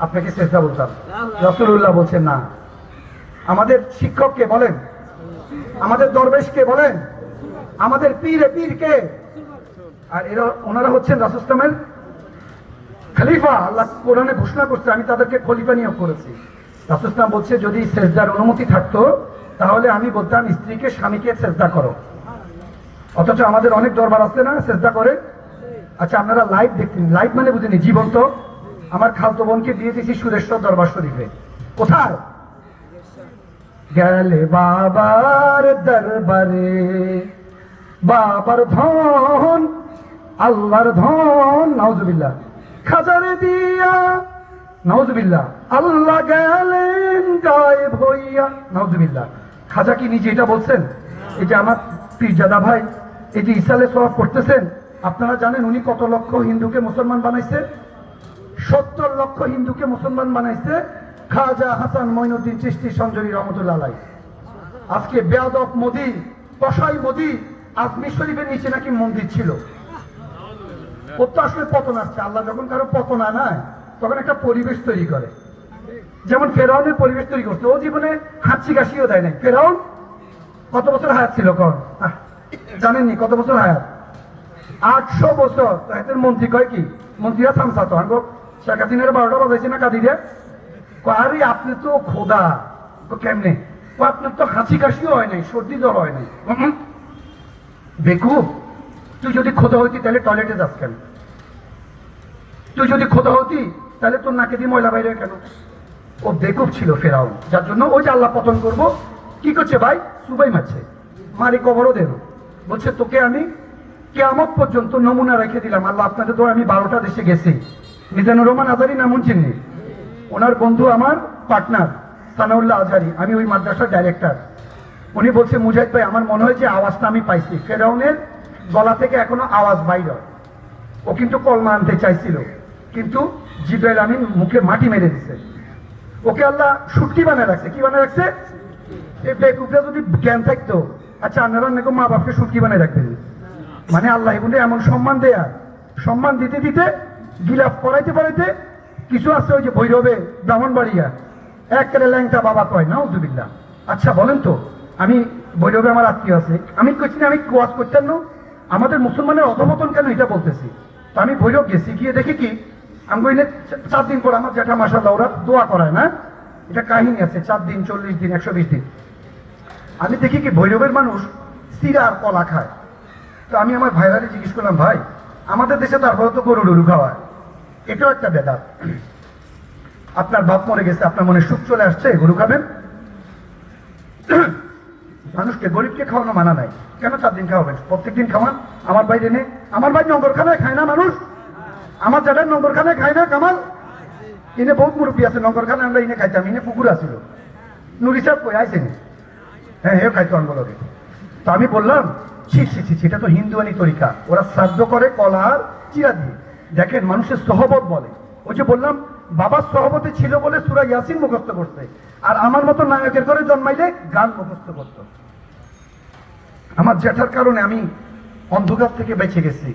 আপনাকে চেষ্টা বলতাম, রাসূলুল্লাহ বলছেন না। আমাদের শিক্ষককে বলেন, আমাদের দরবেশকে বলেন, আমাদের পীরকে, আর এরা ওনারা হচ্ছেন রাসূল ইসলামের খলিফা। আল্লাহ কোরআনে ঘোষণা করছে আমি তাদেরকে খলিফা নিয়োগ করেছি। রাসূল ইসলাম বলছে যদি সেজদার অনুমতি থাকতো তাহলে আমি বলতাম স্ত্রীকে স্বামীকে সেজদা করো। অথচ আমাদের অনেক দরবার আছে না সেজদা করে। আচ্ছা আপনারা লাইভ দেখছেন, লাইভ মানে বুঝেনি জীবন্ত। আমার খালতো বোনকে দিয়ে দিয়েছি সুরেশ্বর দরবার শরীফে। কোথায় গেলে বাবার দরবারে, বাবার ধন আল্লাহর ধন, নাউজুবিল্লাহ, খাজারে দিয়া, নাউজুবিল্লাহ, আল্লাহ গেলেন গায়েব হইয়া, নাউজুবিল্লাহ। খাজা কি নিজে এটা বলছেন? এই যে আমার পীরজাদা ভাই এই যে ইসালে সওয়াব করতেছেন, আপনারা জানেন উনি কত লক্ষ হিন্দুকে মুসলমান বানাইছে? 70 লক্ষ হিন্দুকে মুসলমান বানাইছে খাজা হাসান মঈনুদ্দিন চিশতি সঞ্জরি রহমতুল্লাহ আলাইহি। আজকে বেয়াদব মোদি, কসাই মোদি, আজমির শরীফের নিচে নাকি মন্দির ছিল। ওর তো আসলে পতন আসছে। আল্লাহ যখন কারো পতন আনায় তখন একটা পরিবেশ তৈরি করে। যেমন ফেরাউনের পরিবেশ তৈরি করছে, ও জীবনে হাঁচি কাশিও দেয় নাই। ফেরাউন কত বছর হায়াত ছিল কর জানেননি? কত বছর হায়াত? 800 বছর। এদের মন্ত্রী কয় কি? মন্ত্রীরা সামসা তো আঙ্গ শেখ হাসিনার 12টা বাজাইছে না কাদিরে। আরে আপনি তো খোদা, কেমনে? আপনার তো হাঁচি কাশিও হয় নাই, সর্দি জ্বর হয় নাই। বেকুব, তুই যদি খোদা হইতি তাহলে টয়লেটে যাস কেন? তুই যদি খোদা হতি তাহলে তোর নাকে দিয়ে ময়লা বাইরে কেন? ও বেকুব ছিল ফেরাউন, যার জন্য ওই যে আল্লাহ পতন করবো কি করছে ভাই? সুবাই মারছে, মারি কবরও দেব। বলছে তোকে আমি কিয়ামত পর্যন্ত নমুনা রেখে দিলাম। আল্লাহ আপনাদের তো আমি 12টা দেশে গেছি। মিজানুর রহমান আজহারি নাম চিনি? ওনার বন্ধু আমার পার্টনার সানাউল্লাহ আজহারি, আমি ওই মাদ্রাসার ডাইরেক্টর। উনি বলছে মুজাহিদ ভাই আমার মনে হয় যে আওয়াজটা আমি পাইছি, ফেরাউনের গলা থেকে এখনো আওয়াজ বাইর হয়। ও কিন্তু কলমা আনতে চাইছিল, কিন্তু জিব্রাইল আমিন মুখে মাটি মেরে দিছে। ওকে আল্লাহ সুটকি বানায় রাখছে। কি বানায় রাখছে? এই বেকুবটা যদি জ্ঞান থাকতো, আচ্ছা আপনারা নাকি মা বাপকে সুটকি বানায় রাখবেন? মানে আল্লাহ বলে এমন সম্মান দেয়া, সম্মান দিতে দিতে গিলাফ করাইতে পারাইতে কিছু আছে ওই যে ভৈরবে ব্রাহ্মণবাড়িয়া একেবারে ল্যাংটা বাবা কয়, নাউজুবিল্লাহ। আচ্ছা বলেন তো, আমি ভৈরবে আমার আত্মীয় আছে, আমি কইছি না আমি কোয়াজ করতেন না আমাদের মুসলমানের অধপতন কেন এটা বলতেছি। তো আমি ভৈরব গেছি, গিয়ে দেখি কি আমি 4 দিন পর আমার জ্যাঠা মাশাআল্লাহ ওরা দোয়া করায় না, এটা কাহিনী আছে, 4 দিন 40 দিন 120 দিন। আমি দেখি কি ভৈরবের মানুষ চিরা আর কলা খায়। তো আমি আমার ভাইরারে জিজ্ঞেস করলাম ভাই আমাদের দেশে তারপরে তো গরু ডরু খাওয়ায়, এটাও একটা বেদাত। আপনার বাপ মরে গেছে, আপনার মনে সুখ চলে আসছে, গরু খাবেন? মানুষকে গরিবকে খাওয়ানো মানা নাই, কেন 4 দিন খাওয়াবেন? প্রত্যেকদিন খাওয়ান। আমার বাইরে নেই, আমার ভাই নগরখানায় খায় না মানুষ? আমার জ্যাঠার নগরখানায় খায় না কামাল? ইনে বহুত মুরব্বী আছে নগরখানায়, আমরা ইনে খাইতাম, ইনে পুকুর আছিল। নুরি সাহেব কই আইসেনি? হ্যাঁ হেও খাইতো আঙ্গলকে। তো আমি বললাম ছি ছি ছি, এটা তো হিন্দুয়ানি তরিকা, ওরা শ্রাদ্ধ করে কলা আর চিরা দিয়ে। দেখেন মানুষের সহবত বলে, ওই যে বললাম বাবার সহবতে ছিল বলে সূরা ইয়াসিন মুখস্থ করতে, আর আমার মতো নায়কের ঘরে জন্মাইলে গান মুখস্থ করত। আমার জ্যাঠার কারণে আমি অন্ধকার থেকে বেঁচে গেছি।